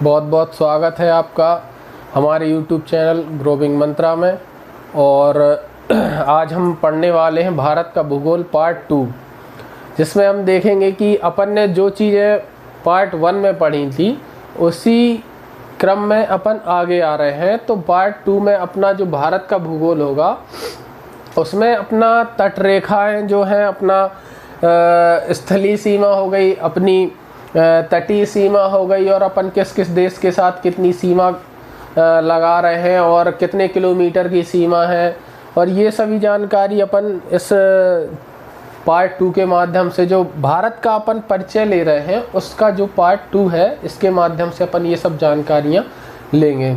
बहुत बहुत स्वागत है आपका हमारे YouTube चैनल ग्रोविंग मंत्रा में। और आज हम पढ़ने वाले हैं भारत का भूगोल पार्ट 2, जिसमें हम देखेंगे कि अपन ने जो चीज़ें पार्ट 1 में पढ़ी थी उसी क्रम में अपन आगे आ रहे हैं। तो पार्ट 2 में अपना जो भारत का भूगोल होगा उसमें अपना तट रेखाएं जो हैं, अपना स्थलीय सीमा हो गई, अपनी तटीय सीमा हो गई, और अपन किस किस देश के साथ कितनी सीमा लगा रहे हैं और कितने किलोमीटर की सीमा है, और ये सभी जानकारी अपन इस पार्ट 2 के माध्यम से, जो भारत का अपन परिचय ले रहे हैं उसका जो पार्ट 2 है, इसके माध्यम से अपन ये सब जानकारियाँ लेंगे।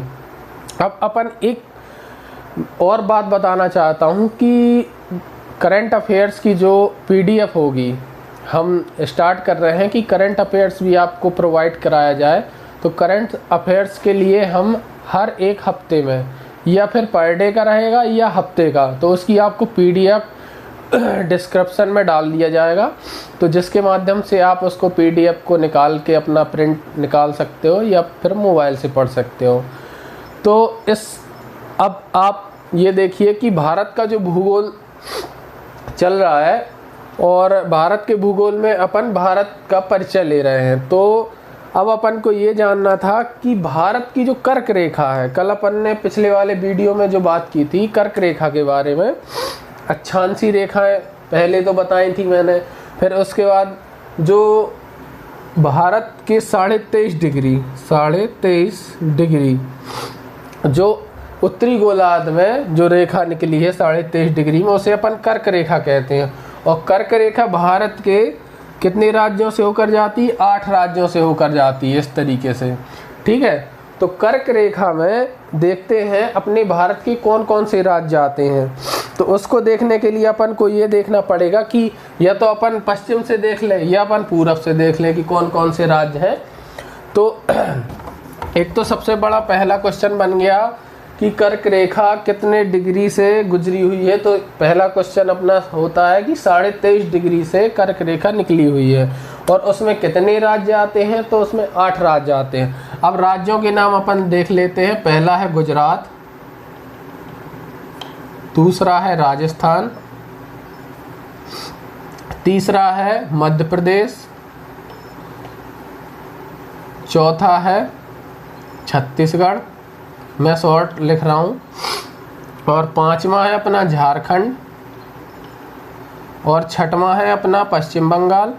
अब अपन एक और बात बताना चाहता हूँ कि करंट अफेयर्स की जो PDF होगी, हम स्टार्ट कर रहे हैं कि करंट अफेयर्स भी आपको प्रोवाइड कराया जाए। तो करंट अफेयर्स के लिए हम हर एक हफ्ते में, या फिर पर डे का रहेगा या हफ्ते का, तो उसकी आपको PDF डिस्क्रिप्शन में डाल दिया जाएगा। तो जिसके माध्यम से आप उसको PDF को निकाल के अपना प्रिंट निकाल सकते हो या फिर मोबाइल से पढ़ सकते हो। तो अब आप ये देखिए कि भारत का जो भूगोल चल रहा है, और भारत के भूगोल में अपन भारत का परिचय ले रहे हैं। तो अब अपन को ये जानना था कि भारत की जो कर्क रेखा है, कल अपन ने पिछले वाले वीडियो में जो बात की थी कर्क रेखा के बारे में, अक्षांशीय रेखाएं पहले तो बताई थी मैंने, फिर उसके बाद जो भारत के 23.5 डिग्री जो उत्तरी गोलार्ध में जो रेखा निकली है 23.5 डिग्री में, उसे अपन कर्क रेखा कहते हैं। और कर्क रेखा भारत के कितने राज्यों से होकर जाती है? 8 राज्यों से होकर जाती है, इस तरीके से। ठीक है, तो कर्क रेखा में देखते हैं अपने भारत के कौन कौन से राज्य आते हैं। तो उसको देखने के लिए अपन को ये देखना पड़ेगा कि या तो अपन पश्चिम से देख लें या अपन पूरब से देख लें कि कौन कौन से राज्य हैं। तो एक तो सबसे बड़ा पहला क्वेश्चन बन गया कि कर्क रेखा कितने डिग्री से गुजरी हुई है। तो पहला क्वेश्चन अपना होता है कि 23.5 डिग्री से कर्क रेखा निकली हुई है, और उसमें कितने राज्य आते हैं? तो उसमें 8 राज्य आते हैं। अब राज्यों के नाम अपन देख लेते हैं। पहला है गुजरात, दूसरा है राजस्थान, तीसरा है मध्य प्रदेश, चौथा है छत्तीसगढ़, मैं शॉर्ट लिख रहा हूँ, और पांचवा है अपना झारखंड, और छठवां है अपना पश्चिम बंगाल,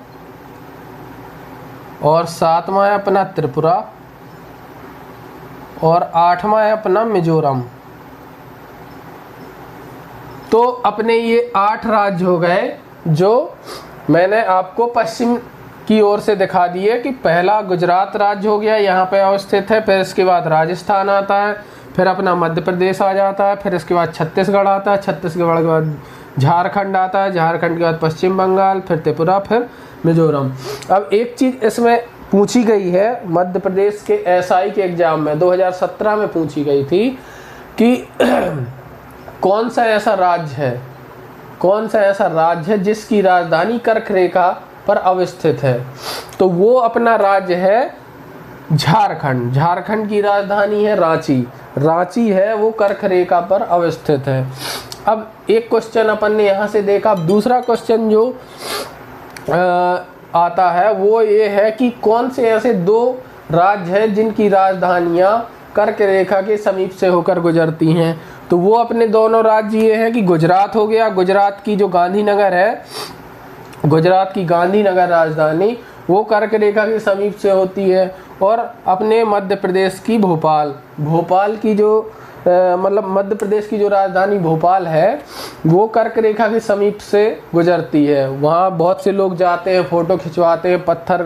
और सातवां है अपना त्रिपुरा, और आठवां है अपना मिजोरम। तो अपने ये 8 राज्य हो गए जो मैंने आपको पश्चिम की ओर से दिखा दिए कि पहला गुजरात राज्य हो गया, यहाँ पे अवस्थित है। फिर इसके बाद राजस्थान आता है, फिर अपना मध्य प्रदेश आ जाता है, फिर इसके बाद छत्तीसगढ़ आता है, छत्तीसगढ़ के बाद झारखंड आता है, झारखंड के बाद पश्चिम बंगाल, फिर त्रिपुरा, फिर मिजोरम। अब एक चीज़ इसमें पूछी गई है मध्य प्रदेश के SI के एग्जाम में 2017 में पूछी गई थी कि कौन सा ऐसा राज्य है जिसकी राजधानी कर्क रेखा पर अवस्थित है। तो वो अपना राज्य है झारखंड। झारखंड की राजधानी है रांची है, वो कर्क रेखा पर अवस्थित है। अब एक क्वेश्चन अपन ने यहाँ से देखा। अब दूसरा क्वेश्चन जो आता है वो ये है कि कौन से ऐसे 2 राज्य हैं जिनकी राजधानियाँ कर्क रेखा के समीप से होकर गुजरती हैं। तो वो अपने दोनों राज्य ये हैं कि गुजरात हो गया, गुजरात की जो गांधीनगर है, गुजरात की गांधीनगर राजधानी वो कर्क रेखा के समीप से होती है, और अपने मध्य प्रदेश की भोपाल की जो मतलब मध्य प्रदेश की जो राजधानी भोपाल है वो कर्क रेखा के समीप से गुजरती है। वहाँ बहुत से लोग जाते हैं, फ़ोटो खिंचवाते हैं, पत्थर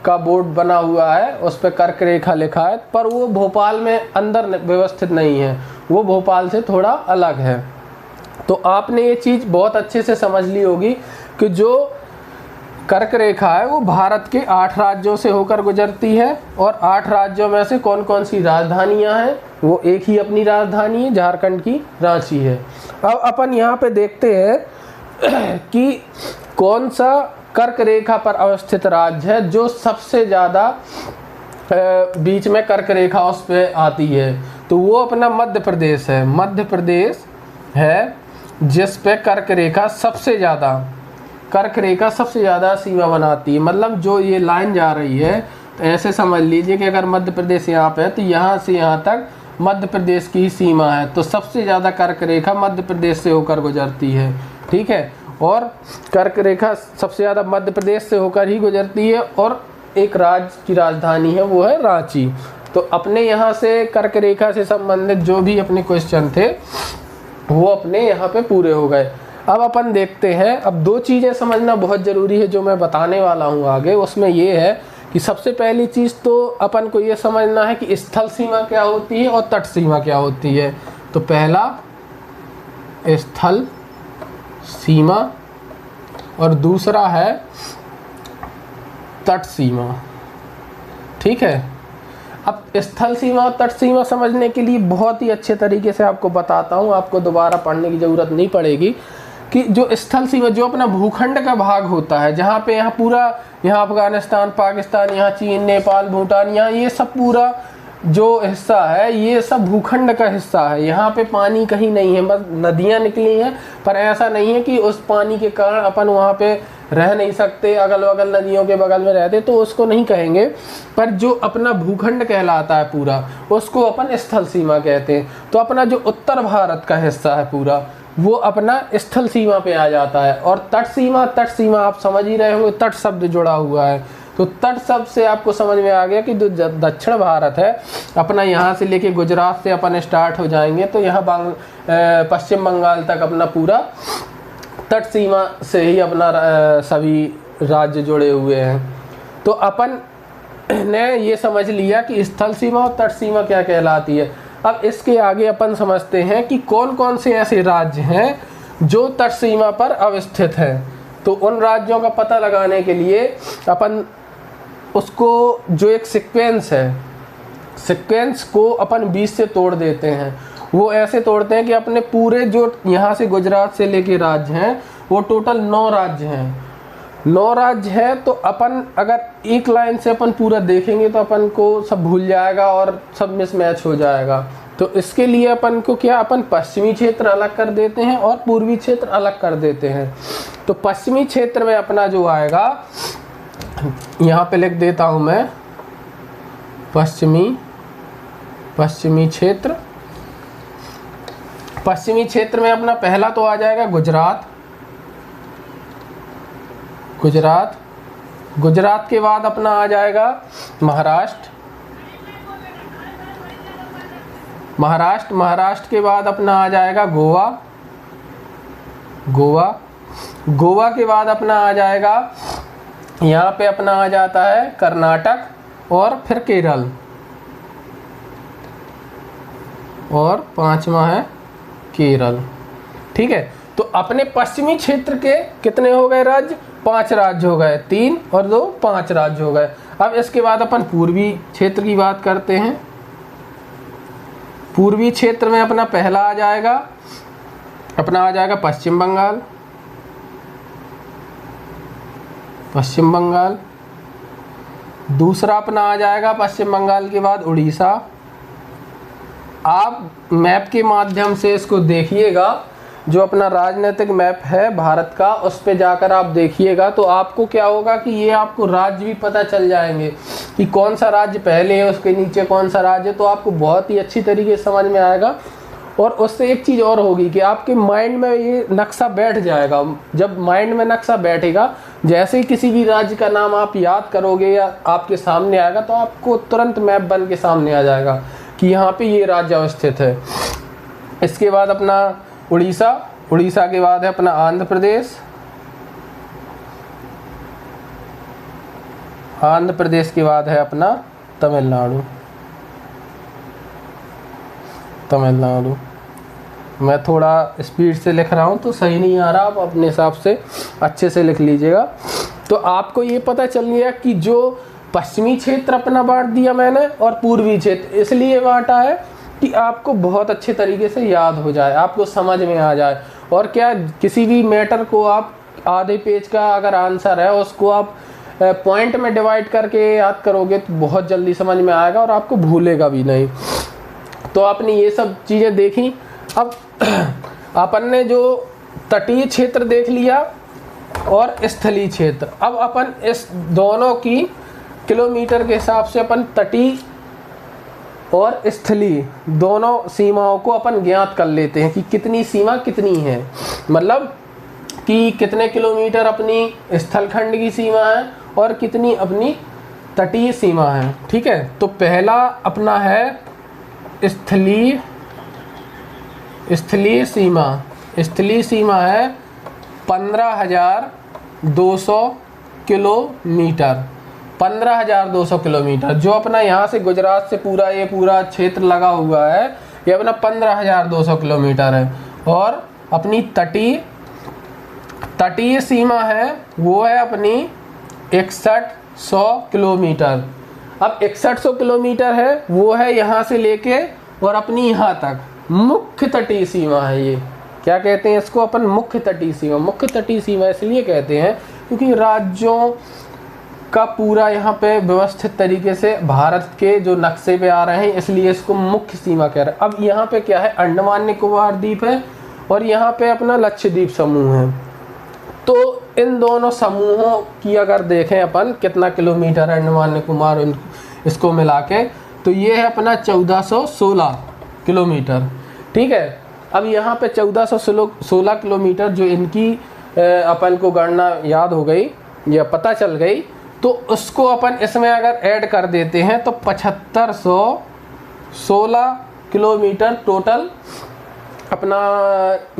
का बोर्ड बना हुआ है, उस पर कर्क रेखा लिखा है, पर वो भोपाल में अंदर व्यवस्थित नहीं है, वो भोपाल से थोड़ा अलग है। तो आपने ये चीज़ बहुत अच्छे से समझ ली होगी कि जो कर्क रेखा है वो भारत के 8 राज्यों से होकर गुजरती है, और 8 राज्यों में से कौन कौन सी राजधानियां हैं? वो एक ही अपनी राजधानी है, झारखंड की रांची है। अब अपन यहाँ पे देखते हैं कि कौन सा कर्क रेखा पर अवस्थित राज्य है जो सबसे ज़्यादा बीच में कर्क रेखा उस पे आती है, तो वो अपना मध्य प्रदेश है। मध्य प्रदेश है जिस पे कर्क रेखा सबसे ज़्यादा सीमा बनाती है। मतलब जो ये लाइन जा रही है, तो ऐसे समझ लीजिए कि अगर मध्य प्रदेश यहाँ पे है तो यहाँ से यहाँ तक मध्य प्रदेश की ही सीमा है, तो सबसे ज़्यादा कर्क रेखा मध्य प्रदेश से होकर गुजरती है। ठीक है, और कर्क रेखा सबसे ज़्यादा मध्य प्रदेश से होकर ही गुजरती है, और एक राज्य की राजधानी है वो है रांची। तो अपने यहाँ से कर्क रेखा से संबंधित जो भी अपने क्वेश्चन थे वो अपने यहाँ पे पूरे हो गए। अब अपन देखते हैं, अब दो चीज़ें समझना बहुत ज़रूरी है जो मैं बताने वाला हूँ आगे। उसमें ये है कि सबसे पहली चीज़ तो अपन को ये समझना है कि स्थल सीमा क्या होती है और तट सीमा क्या होती है। तो पहला स्थल सीमा और दूसरा है तट सीमा। ठीक है, अब स्थल सीमा और तट सीमा समझने के लिए बहुत ही अच्छे तरीके से आपको बताता हूँ, आपको दोबारा पढ़ने की ज़रूरत नहीं पड़ेगी। कि जो स्थल सीमा जो अपना भूखंड का भाग होता है, जहाँ पे यहाँ पूरा, यहाँ अफगानिस्तान, पाकिस्तान, यहाँ चीन, नेपाल, भूटान, यहाँ ये सब पूरा जो हिस्सा है ये सब भूखंड का हिस्सा है। यहाँ पे पानी कहीं नहीं है, बस नदियाँ निकली हैं, पर ऐसा नहीं है कि उस पानी के कारण अपन वहाँ पे रह नहीं सकते, अगल बगल नदियों के बगल में रहते, तो उसको नहीं कहेंगे। पर जो अपना भूखंड कहलाता है पूरा, उसको अपन स्थल सीमा कहते हैं। तो अपना जो उत्तर भारत का हिस्सा है पूरा, वो अपना स्थल सीमा पे आ जाता है। और तट सीमा आप समझ ही रहे होंगे, तट शब्द जुड़ा हुआ है। तो तट शब्द से आपको समझ में आ गया कि जो दक्षिण भारत है अपना, यहाँ से लेके गुजरात से अपन स्टार्ट हो जाएंगे तो यहाँ पश्चिम बंगाल तक अपना पूरा तट सीमा से ही अपना सभी राज्य जुड़े हुए हैं। तो अपन ने ये समझ लिया कि स्थल सीमा और तट सीमा क्या कहलाती है। अब इसके आगे अपन समझते हैं कि कौन कौन से ऐसे राज्य हैं जो तट सीमा पर अवस्थित हैं। तो उन राज्यों का पता लगाने के लिए अपन उसको जो एक सीक्वेंस है, सीक्वेंस को अपन 20 से तोड़ देते हैं। वो ऐसे तोड़ते हैं कि अपने पूरे जो यहाँ से गुजरात से लेके राज्य हैं वो टोटल 9 राज्य हैं। 9 राज्य है, तो अपन अगर एक लाइन से अपन पूरा देखेंगे तो अपन को सब भूल जाएगा और सब मिसमैच हो जाएगा। तो इसके लिए अपन को क्या, अपन पश्चिमी क्षेत्र अलग कर देते हैं और पूर्वी क्षेत्र अलग कर देते हैं। तो पश्चिमी क्षेत्र में अपना जो आएगा, यहाँ पे लिख देता हूँ मैं, पश्चिमी क्षेत्र। पश्चिमी क्षेत्र में अपना पहला तो आ जाएगा गुजरात। गुजरात के बाद अपना आ जाएगा महाराष्ट्र के बाद अपना आ जाएगा गोवा के बाद अपना आ जाएगा, यहाँ पे अपना आ जाता है कर्नाटक और फिर केरल, और 5वां है केरल। ठीक है, तो अपने पश्चिमी क्षेत्र के कितने हो गए राज्य? 5 राज्य हो गए, 3 और 2 5 राज्य हो गए। अब इसके बाद अपन पूर्वी क्षेत्र की बात करते हैं। पूर्वी क्षेत्र में अपना पहला आ जाएगा पश्चिम बंगाल। दूसरा अपना आ जाएगा पश्चिम बंगाल के बाद उड़ीसा। आप मैप के माध्यम से इसको देखिएगा, जो अपना राजनीतिक मैप है भारत का, उस पे जाकर आप देखिएगा तो आपको क्या होगा कि ये आपको राज्य भी पता चल जाएंगे कि कौन सा राज्य पहले है, उसके नीचे कौन सा राज्य है। तो आपको बहुत ही अच्छी तरीके से समझ में आएगा। और उससे एक चीज़ और होगी कि आपके माइंड में ये नक्शा बैठ जाएगा। जब माइंड में नक्शा बैठेगा, जैसे ही किसी भी राज्य का नाम आप याद करोगे या आपके सामने आएगा, तो आपको तुरंत मैप बन के सामने आ जाएगा कि यहाँ पे ये राज्य अवस्थित है। इसके बाद अपना उड़ीसा के बाद है अपना आंध्र प्रदेश के बाद है अपना तमिलनाडु। मैं थोड़ा स्पीड से लिख रहा हूँ तो सही नहीं आ रहा, आप अपने हिसाब से अच्छे से लिख लीजिएगा। तो आपको ये पता चल गया कि जो पश्चिमी क्षेत्र अपना बांट दिया मैंने और पूर्वी क्षेत्र इसलिए बांटा है कि आपको बहुत अच्छे तरीके से याद हो जाए, आपको समझ में आ जाए। और क्या, किसी भी मैटर को आप आधे पेज का अगर आंसर है उसको आप पॉइंट में डिवाइड करके याद करोगे तो बहुत जल्दी समझ में आएगा और आपको भूलेगा भी नहीं। तो आपने ये सब चीज़ें देखी। अब अपन ने जो तटीय क्षेत्र देख लिया और स्थलीय क्षेत्र, अब अपन इस दोनों की किलोमीटर के हिसाब से अपन तटीय और स्थलीय दोनों सीमाओं को अपन ज्ञात कर लेते हैं कि कितनी सीमा कितनी है, मतलब कि कितने किलोमीटर अपनी स्थलखंड की सीमा है और कितनी अपनी तटीय सीमा है। ठीक है, तो पहला अपना है स्थलीय सीमा। स्थलीय सीमा है 15,200 किलोमीटर। 15,200 किलोमीटर जो अपना यहाँ से गुजरात से ये पूरा क्षेत्र लगा हुआ है, ये अपना 15,200 किलोमीटर है। और अपनी तटीय सीमा है वो है अपनी 6100 किलोमीटर। अब 6100 किलोमीटर है वो है यहाँ से लेके और अपनी यहाँ तक मुख्य तटीय सीमा है। ये क्या कहते हैं इसको अपन? मुख्य तटीय सीमा। मुख्य तटीय सीमा इसलिए कहते हैं क्योंकि राज्यों का पूरा यहाँ पे व्यवस्थित तरीके से भारत के जो नक्शे पे आ रहे हैं, इसलिए इसको मुख्य सीमा कह रहे हैं। अब यहाँ पे क्या है? अंडमान निकोबार द्वीप है और यहाँ पे अपना लक्षद्वीप समूह है। तो इन दोनों समूहों की अगर देखें अपन कितना किलोमीटर है अंडमान निकोबार इसको मिला के, तो ये है अपना 1416 किलोमीटर। ठीक है, अब यहाँ पे 1416 किलोमीटर जो इनकी अपन को गणना याद हो गई या पता चल गई, तो उसको अपन इसमें अगर ऐड कर देते हैं तो 7516 किलोमीटर टोटल अपना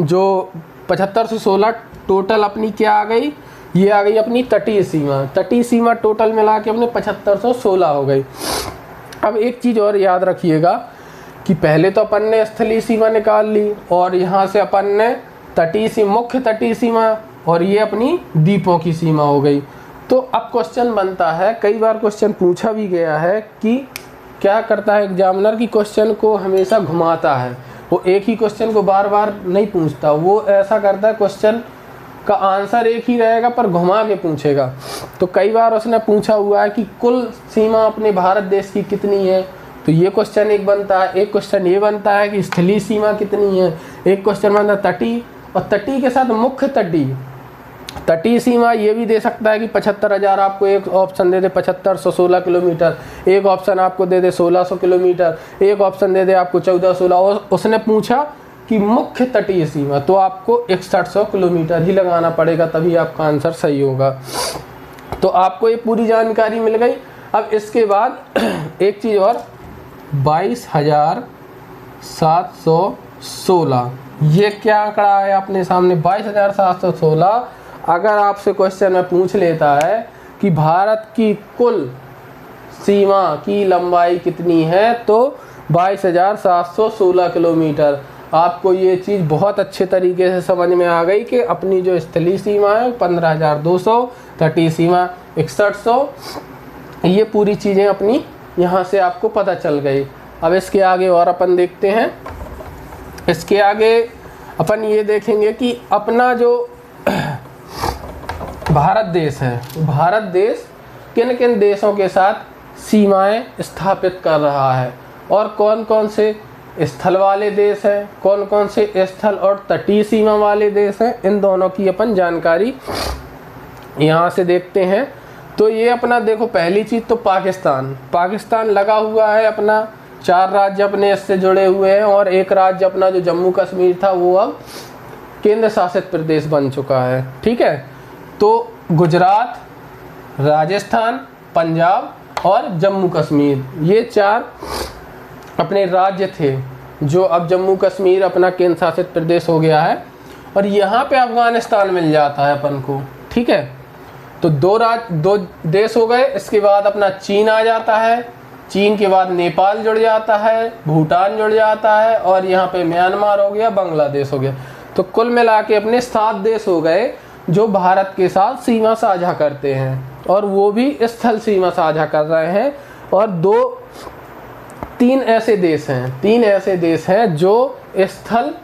जो 7516 टोटल अपनी क्या आ गई? ये आ गई अपनी तटीय सीमा। तटीय सीमा टोटल मिला के अपने 7516 हो गई। अब एक चीज़ और याद रखिएगा कि पहले तो अपन ने स्थलीय सीमा निकाल ली और यहाँ से अपन ने मुख्य तटीय सीमा और ये अपनी द्वीपों की सीमा हो गई। तो अब क्वेश्चन बनता है, कई बार क्वेश्चन पूछा भी गया है कि क्या करता है एग्जामिनर की क्वेश्चन को हमेशा घुमाता है। वो एक ही क्वेश्चन को बार बार नहीं पूछता, वो ऐसा करता है क्वेश्चन का आंसर एक ही रहेगा पर घुमा के पूछेगा। तो कई बार उसने पूछा हुआ है कि कुल सीमा अपने भारत देश की कितनी है, तो ये क्वेश्चन एक बनता है। एक क्वेश्चन ये बनता है कि स्थलीय सीमा कितनी है, एक क्वेश्चन बनता है तटीय, और तटीय के साथ मुख्य तटीय सीमा ये भी दे सकता है कि 75,000 आपको एक ऑप्शन दे दे 7516 किलोमीटर, एक ऑप्शन आपको दे दे 1600 किलोमीटर, एक ऑप्शन दे दे आपको 1416। और उसने पूछा कि मुख्य तटीय सीमा, तो आपको 6100 किलोमीटर ही लगाना पड़ेगा, तभी आपका आंसर सही होगा। तो आपको ये पूरी जानकारी मिल गई। अब इसके बाद एक चीज़ और, 22,716 ये क्या आंकड़ा है अपने सामने? 22,716 अगर आपसे क्वेश्चन में पूछ लेता है कि भारत की कुल सीमा की लंबाई कितनी है, तो 22,716 किलोमीटर। आपको ये चीज़ बहुत अच्छे तरीके से समझ में आ गई कि अपनी जो स्थलीय सीमा है 15,200, तटीय सीमा 6100, ये पूरी चीज़ें अपनी यहाँ से आपको पता चल गई। अब इसके आगे और अपन देखते हैं। इसके आगे अपन ये देखेंगे कि अपना जो भारत देश है, भारत देश किन किन देशों के साथ सीमाएं स्थापित कर रहा है और कौन कौन से स्थल वाले देश हैं, कौन कौन से स्थल और तटीय सीमा वाले देश हैं, इन दोनों की अपन जानकारी यहाँ से देखते हैं। तो ये अपना देखो, पहली चीज़ तो पाकिस्तान लगा हुआ है अपना, 4 राज्य अपने इससे जुड़े हुए हैं और एक राज्य अपना जो जम्मू कश्मीर था वो अब केंद्र शासित प्रदेश बन चुका है। ठीक है, तो गुजरात, राजस्थान, पंजाब और जम्मू कश्मीर, ये 4 अपने राज्य थे जो अब जम्मू कश्मीर अपना केंद्र शासित प्रदेश हो गया है। और यहाँ पे अफगानिस्तान मिल जाता है अपन को। ठीक है, तो 2 देश हो गए। इसके बाद अपना चीन आ जाता है, चीन के बाद नेपाल जुड़ जाता है, भूटान जुड़ जाता है और यहाँ पे म्यांमार हो गया, बांग्लादेश हो गया। तो कुल मिला के अपने 7 देश हो गए जो भारत के साथ सीमा साझा करते हैं और वो भी स्थल सीमा साझा कर रहे हैं। और 3 ऐसे देश हैं जो स्थल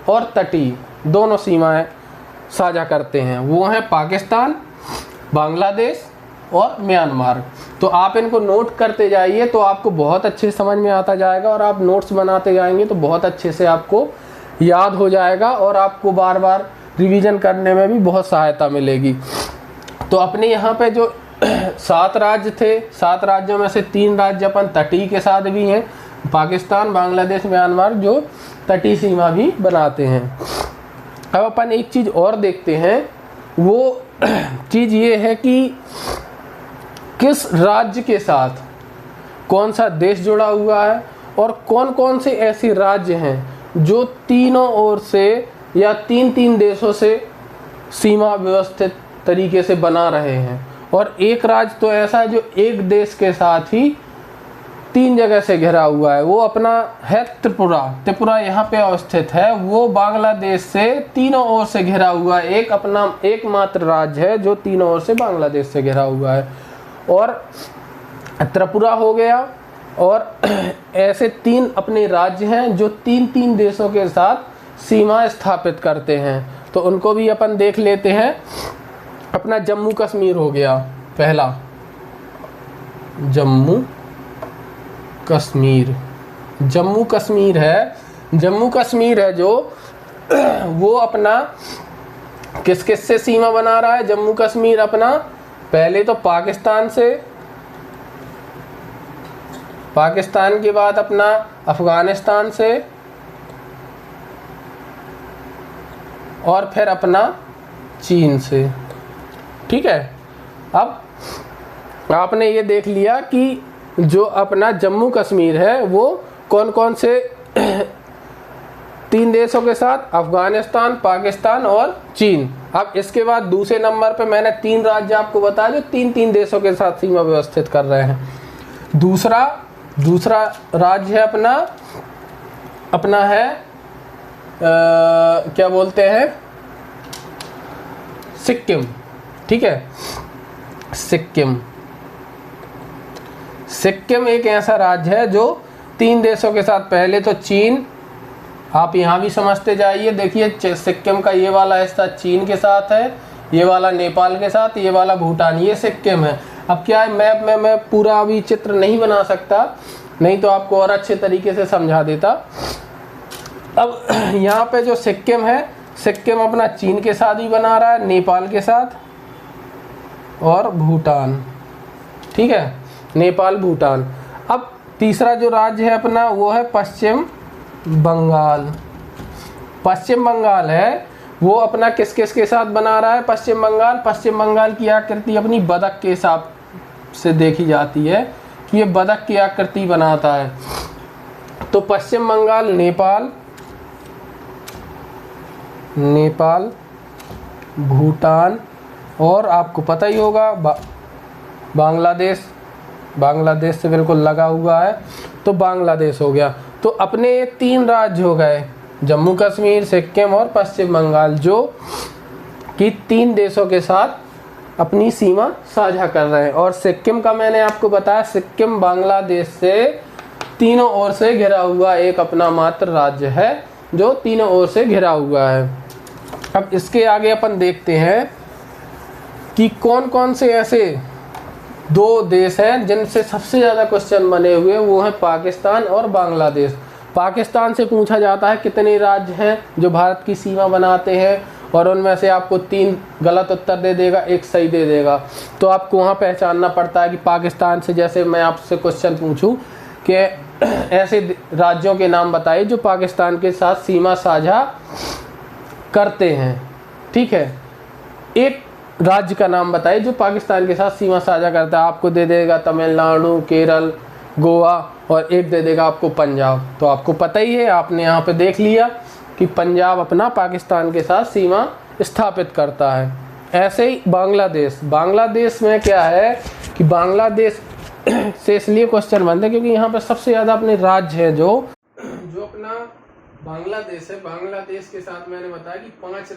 और तटीय दोनों सीमाएं साझा करते हैं। वो हैं पाकिस्तान, बांग्लादेश और म्यांमार। तो आप इनको नोट करते जाइए तो आपको बहुत अच्छे से समझ में आता जाएगा, और आप नोट्स बनाते जाएंगे तो बहुत अच्छे से आपको याद हो जाएगा और आपको बार बार रिवीजन करने में भी बहुत सहायता मिलेगी। तो अपने यहाँ पे जो 7 राज्य थे, 7 राज्यों में से 3 राज्य अपन तटीय के साथ भी हैं, पाकिस्तान, बांग्लादेश, म्यांमार, जो तटीय सीमा भी बनाते हैं। अब अपन एक चीज़ और देखते हैं, वो चीज़ ये है कि किस राज्य के साथ कौन सा देश जुड़ा हुआ है और कौन कौन से ऐसे राज्य हैं जो तीनों ओर से या 3-3 देशों से सीमा व्यवस्थित तरीके से बना रहे हैं। और एक राज्य तो ऐसा है जो एक देश के साथ ही 3 जगह से घिरा हुआ है, वो अपना है त्रिपुरा। त्रिपुरा यहाँ पे अवस्थित है, वो बांग्लादेश से तीनों ओर से घिरा हुआ है, एक अपना एकमात्र राज्य है जो तीनों ओर से बांग्लादेश से घिरा हुआ है। और त्रिपुरा हो गया, और ऐसे 3 अपने राज्य हैं जो 3-3 देशों के साथ सीमा स्थापित करते हैं। तो उनको भी अपन देख लेते हैं। अपना जम्मू कश्मीर हो गया पहला, जम्मू कश्मीर। जम्मू कश्मीर है जो वो अपना किस किस से सीमा बना रहा है। जम्मू कश्मीर अपना पहले तो पाकिस्तान से, पाकिस्तान के बाद अपना अफगानिस्तान से, और फिर अपना चीन से। ठीक है, अब आपने ये देख लिया कि जो अपना जम्मू कश्मीर है वो कौन कौन से 3 देशों के साथ, अफगानिस्तान, पाकिस्तान और चीन। अब इसके बाद दूसरे नंबर पे मैंने 3 राज्य आपको बताया जो 3-3 देशों के साथ सीमा व्यवस्थित कर रहे हैं। दूसरा राज्य है अपना है क्या बोलते हैं, सिक्किम। ठीक है, सिक्किम एक ऐसा राज्य है जो 3 देशों के साथ, पहले तो चीन, आप यहाँ भी समझते जाइए। देखिए सिक्किम का ये वाला हिस्सा चीन के साथ है, ये वाला नेपाल के साथ, ये वाला भूटान, ये सिक्किम है। अब क्या है, मैप में मैं पूरा अभी चित्र नहीं बना सकता, नहीं तो आपको और अच्छे तरीके से समझा देता। अब यहाँ पे जो सिक्किम है, सिक्किम अपना चीन के साथ ही बना रहा है, नेपाल के साथ और भूटान। ठीक है, नेपाल, भूटान। अब तीसरा जो राज्य है अपना वो है पश्चिम बंगाल है, वो अपना किस किस के साथ बना रहा है। पश्चिम बंगाल की आकृति अपनी बतख के हिसाब से देखी जाती है कि ये बतख की आकृति बनाता है। तो पश्चिम बंगाल, नेपाल, भूटान, और आपको पता ही होगा बांग्लादेश से बिल्कुल लगा हुआ है, तो बांग्लादेश हो गया। तो अपने 3 राज्य हो गए, जम्मू कश्मीर, सिक्किम और पश्चिम बंगाल, जो कि 3 देशों के साथ अपनी सीमा साझा कर रहे हैं। और सिक्किम का मैंने आपको बताया, सिक्किम बांग्लादेश से तीनों ओर से घिरा हुआ एक अपना मात्र राज्य है जो तीनों ओर से घिरा हुआ है। अब इसके आगे अपन देखते हैं कि कौन कौन से ऐसे 2 देश हैं जिनसे सबसे ज़्यादा क्वेश्चन बने हुए, वो हैं पाकिस्तान और बांग्लादेश। पाकिस्तान से पूछा जाता है कितने राज्य हैं जो भारत की सीमा बनाते हैं, और उनमें से आपको 3 गलत उत्तर दे देगा, 1 सही दे देगा। तो आपको वहाँ पहचानना पड़ता है कि पाकिस्तान से, जैसे मैं आपसे क्वेश्चन पूछूं कि ऐसे राज्यों के नाम बताइए जो पाकिस्तान के साथ सीमा साझा करते हैं। ठीक है, एक राज्य का नाम बताइए जो पाकिस्तान के साथ सीमा साझा करता है। आपको दे देगा तमिलनाडु, केरल, गोवा, और एक दे देगा आपको पंजाब। तो आपको पता ही है, आपने यहाँ पे देख लिया कि पंजाब अपना पाकिस्तान के साथ सीमा स्थापित करता है। ऐसे ही बांग्लादेश में क्या है कि बांग्लादेश से इसलिए क्वेश्चन बनते हैं क्योंकि यहाँ पर सबसे ज़्यादा अपने राज्य हैं जो अपना बांग्लादेश है। बांग्लादेश के साथ मैंने बताया कि 5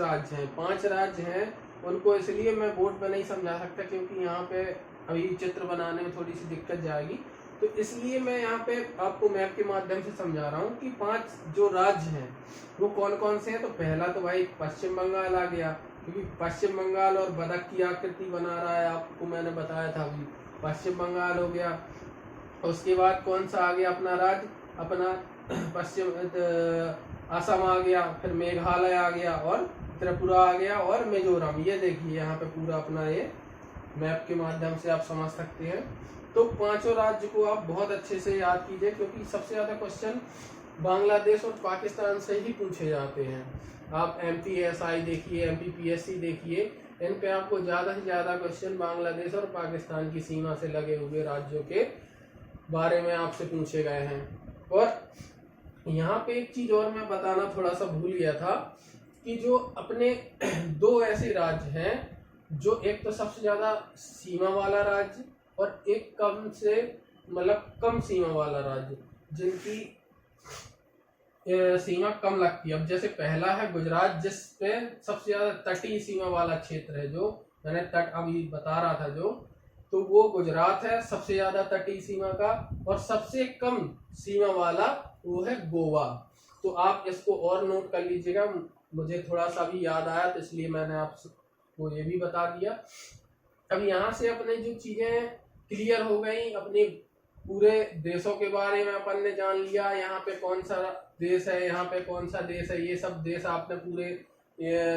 राज्य हैं। उनको इसलिए मैं बोर्ड पे नहीं समझा सकता क्योंकि यहाँ पे अभी चित्र बनाने में थोड़ी सी दिक्कत जाएगी, तो इसलिए मैं यहाँ पे आपको मैप के माध्यम से समझा रहा हूँ कि 5 जो राज्य हैं वो कौन कौन से हैं। तो पहला तो भाई पश्चिम बंगाल आ गया, क्योंकि पश्चिम बंगाल और बतख की आकृति बना रहा है, आपको मैंने बताया था अभी। पश्चिम बंगाल हो गया, उसके बाद कौन सा आ गया अपना राज्य, अपना पश्चिम असम आ गया, फिर मेघालय आ गया और त्रिपुरा आ गया और मिजोरम। ये देखिए यहाँ पे पूरा अपना ये मैप के माध्यम से आप समझ सकते हैं। तो पांचों राज्य को आप बहुत अच्छे से याद कीजिए, क्योंकि सबसे ज्यादा क्वेश्चन बांग्लादेश और पाकिस्तान से ही पूछे जाते हैं। आप MPSI देखिए, MPPSC देखिए, इन पे आपको ज्यादा से ज्यादा क्वेश्चन बांग्लादेश और पाकिस्तान की सीमा से लगे हुए राज्यों के बारे में आपसे पूछे गए हैं। और यहाँ पे एक चीज और मैं बताना थोड़ा सा भूल गया था कि जो अपने दो ऐसे राज्य हैं, जो एक तो सबसे ज्यादा सीमा वाला राज्य और एक कम से मतलब कम सीमा वाला राज्य, जिनकी सीमा कम लगती है। अब जैसे पहला है गुजरात, जिस पे सबसे ज्यादा तटीय सीमा वाला क्षेत्र है, जो मैंने तट अभी बता रहा था जो, तो वो गुजरात है सबसे ज्यादा तटीय सीमा का। और सबसे कम सीमा वाला वो है गोवा। तो आप इसको और नोट कर लीजिएगा, मुझे थोड़ा सा भी याद आया तो इसलिए मैंने आपको ये भी बता दिया। अब यहाँ से अपने जो चीजें क्लियर हो गई, अपने पूरे देशों के बारे में अपन ने जान लिया, यहाँ पे कौन सा देश है, यहाँ पे कौन सा देश है, ये सब देश आपने पूरे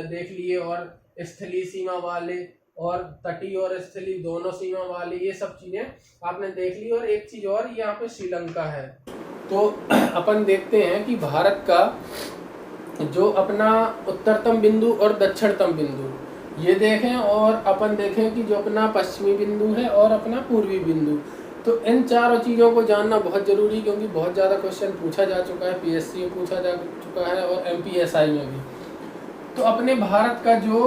देख लिए। और स्थलीय सीमा वाले और तटीय और स्थलीय दोनों सीमा वाले, ये सब चीजें आपने देख ली। और एक चीज और, यहाँ पे श्रीलंका है। तो अपन देखते हैं कि भारत का जो अपना उत्तरतम बिंदु और दक्षिणतम बिंदु ये देखें, और अपन देखें कि जो अपना पश्चिमी बिंदु है और अपना पूर्वी बिंदु। तो इन चारों चीज़ों को जानना बहुत जरूरी, क्योंकि बहुत ज़्यादा क्वेश्चन पूछा जा चुका है, PSC में पूछा जा चुका है और MPSI में भी। तो अपने भारत का जो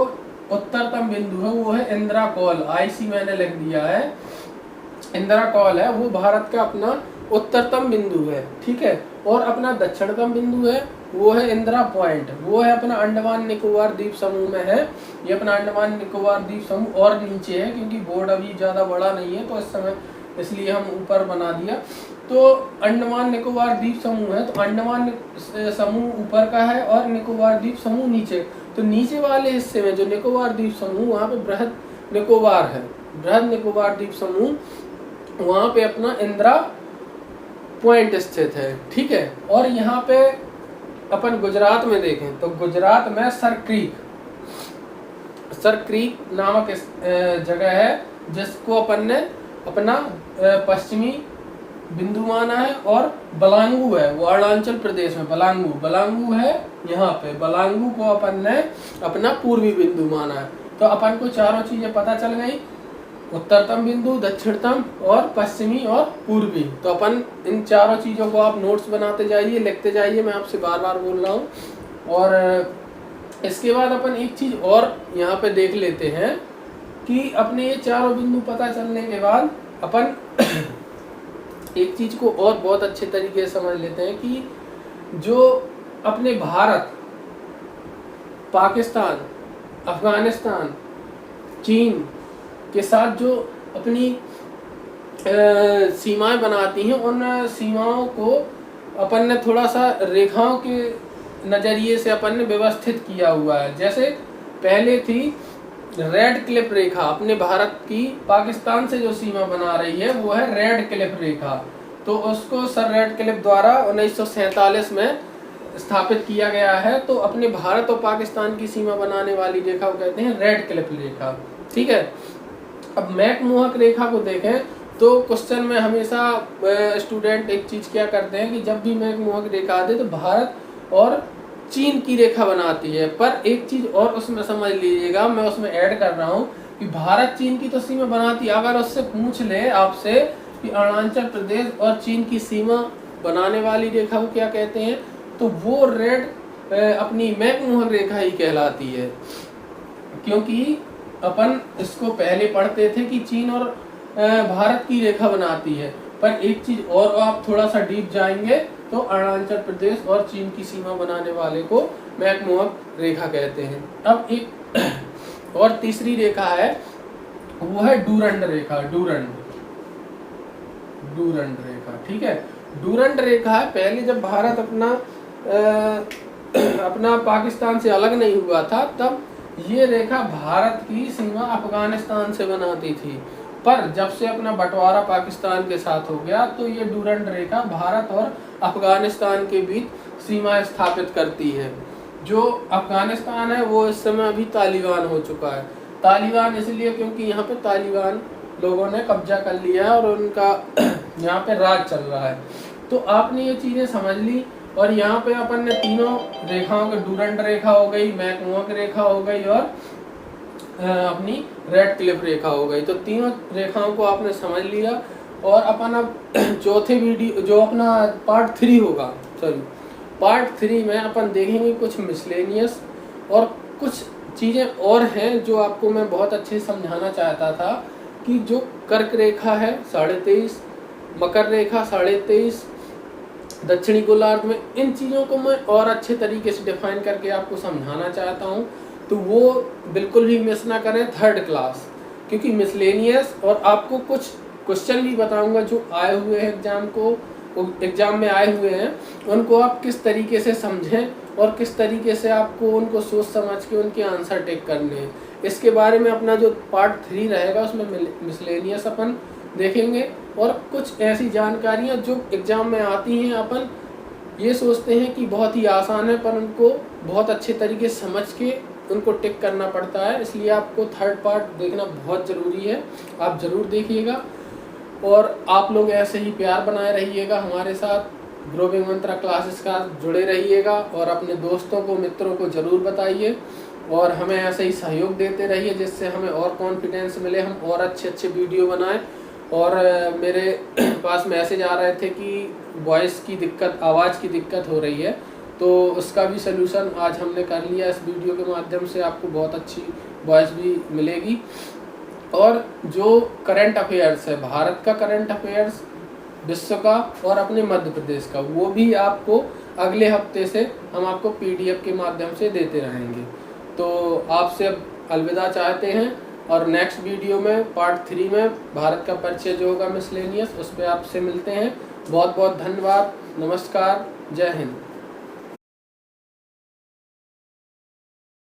उत्तरतम बिंदु है वो है इंदिरा कॉल, IC मैंने लिख दिया है, इंदिरा कॉल है, वो भारत का अपना उत्तरतम बिंदु है, ठीक है। और अपना दक्षिणतम बिंदु है वो है इंदिरा पॉइंट, वो है अपना अंडमान निकोबार द्वीप समूह में है। ये अपना अंडमान निकोबार द्वीप समूह और नीचे है, क्योंकि बोर्ड अभी ज़्यादा बड़ा नहीं है तो इस समय इसलिए हम ऊपर बना दिया। तो अंडमान निकोबार द्वीप समूह है, तो अंडमान समूह ऊपर का है और निकोबार द्वीप समूह नीचे। तो नीचे वाले हिस्से में जो निकोबार द्वीप समूह, वहाँ पे बृहद निकोबार है, बृहद निकोबार द्वीप समूह, वहाँ पे अपना इंदिरा पॉइंट स्थित है, ठीक है। और यहाँ पे अपन गुजरात में देखें तो गुजरात में सर क्रीक नामक जगह है, जिसको अपन ने अपना पश्चिमी बिंदु माना है। और बलांगू है, वो अरुणाचल प्रदेश में बलांगू है, यहाँ पे बलांगू को अपन ने अपना पूर्वी बिंदु माना है। तो अपन को चारों चीजें पता चल गई, उत्तरतम बिंदु, दक्षिणतम और पश्चिमी और पूर्वी। तो अपन इन चारों चीजों को आप नोट्स बनाते जाइए, लिखते जाइए, मैं आपसे बार बार बोल रहा हूँ। और इसके बाद अपन एक चीज और यहाँ पे देख लेते हैं कि अपने ये चारों बिंदु पता चलने के बाद अपन एक चीज को और बहुत अच्छे तरीके से समझ लेते हैं कि जो अपने भारत, पाकिस्तान, अफगानिस्तान, चीन के साथ जो अपनी सीमाएं बनाती हैं, उन सीमाओं को अपन ने थोड़ा सा रेखाओं के नजरिए से अपन ने व्यवस्थित किया हुआ है। जैसे पहले थी रेड क्लिफ रेखा, अपने भारत की पाकिस्तान से जो सीमा बना रही है वो है रेड क्लिफ रेखा। तो उसको सर रेड क्लिफ द्वारा 1947 में स्थापित किया गया है। तो अपने भारत और पाकिस्तान की सीमा बनाने वाली रेखा को कहते हैं रेड क्लिफ रेखा, ठीक है। अब मैकमोहक रेखा को देखें तो क्वेश्चन में हमेशा स्टूडेंट एक चीज क्या करते हैं कि जब भी मैकमोहक रेखा आती है तो भारत और चीन की रेखा बनाती है। पर एक चीज और उसमें समझ लीजिएगा, मैं उसमें ऐड कर रहा हूँ कि भारत चीन की तो सीमा बनाती है। अगर उससे पूछ ले आपसे कि अरुणाचल प्रदेश और चीन की सीमा बनाने वाली रेखा को क्या कहते हैं, तो वो रेड अपनी मैकमोहक रेखा ही कहलाती है। क्योंकि अपन इसको पहले पढ़ते थे कि चीन और भारत की रेखा बनाती है। पर एक चीज और आप थोड़ा सा डीप जाएंगे तो अरुणाचल प्रदेश और चीन की सीमा बनाने वाले को मैकमोहक रेखा कहते हैं। अब एक और तीसरी रेखा है, वो है डूरंड रेखा, डूरंड रेखा, ठीक है। डूरंड रेखा है, पहले जब भारत अपना पाकिस्तान से अलग नहीं हुआ था तब ये रेखा भारत की सीमा अफगानिस्तान से बनाती थी, पर जब से अपना बंटवारा पाकिस्तान के साथ हो गया तो ये डूरंड रेखा भारत और अफगानिस्तान के बीच सीमा स्थापित करती है। जो अफगानिस्तान है वो इस समय अभी तालिबान हो चुका है। तालिबान इसलिए क्योंकि यहाँ पे तालिबान लोगों ने कब्जा कर लिया है और उनका यहाँ पे राज चल रहा है। तो आपने ये चीज़ें समझ ली। और यहाँ पे अपन ने तीनों रेखाओं के, डूरंड रेखा हो गई, मैकमोहन रेखा हो गई और अपनी रेड क्लिफ रेखा हो गई। तो तीनों रेखाओं को आपने समझ लिया। और अपन अब चौथे वीडियो जो अपना पार्ट 3 होगा, सॉरी पार्ट 3 में अपन देखेंगे कुछ मिसलेनियस और कुछ चीज़ें और हैं जो आपको मैं बहुत अच्छे से समझाना चाहता था कि जो कर्क रेखा है 23.5, मकर रेखा 23.5, दक्षिणी गोलार्ध में, इन चीज़ों को मैं और अच्छे तरीके से डिफाइन करके आपको समझाना चाहता हूँ। तो वो बिल्कुल भी मिस ना करें थर्ड क्लास, क्योंकि मिसलेनियस और आपको कुछ क्वेश्चन भी बताऊंगा जो आए हुए हैं एग्जाम में आए हुए हैं, उनको आप किस तरीके से समझें और किस तरीके से आपको उनको सोच समझ के उनके आंसर टेक करने हैं। इसके बारे में अपना जो पार्ट 3 रहेगा उसमें मिसलेनियस अपन देखेंगे और कुछ ऐसी जानकारियाँ जो एग्जाम में आती हैं, अपन ये सोचते हैं कि बहुत ही आसान है पर उनको बहुत अच्छे तरीके से समझ के उनको टिक करना पड़ता है। इसलिए आपको थर्ड पार्ट देखना बहुत ज़रूरी है, आप ज़रूर देखिएगा। और आप लोग ऐसे ही प्यार बनाए रहिएगा हमारे साथ, ग्रोविंग मंत्रा क्लासेस का जुड़े रहिएगा और अपने दोस्तों को, मित्रों को ज़रूर बताइए और हमें ऐसे ही सहयोग देते रहिए जिससे हमें और कॉन्फिडेंस मिले, हम और अच्छे अच्छे वीडियो बनाएं। और मेरे पास मैसेज आ रहे थे कि वॉइस की दिक्कत, आवाज़ की दिक्कत हो रही है, तो उसका भी सलूशन आज हमने कर लिया। इस वीडियो के माध्यम से आपको बहुत अच्छी वॉइस भी मिलेगी। और जो करंट अफेयर्स है, भारत का करंट अफेयर्स, विश्व का और अपने मध्य प्रदेश का, वो भी आपको अगले हफ्ते से हम आपको PDF के माध्यम से देते रहेंगे। तो आपसे अब अलविदा चाहते हैं और नेक्स्ट वीडियो में पार्ट 3 में भारत का परिचय जो होगा मिसलेनियस, उस पर आपसे मिलते हैं। बहुत बहुत धन्यवाद, नमस्कार, जय हिंद।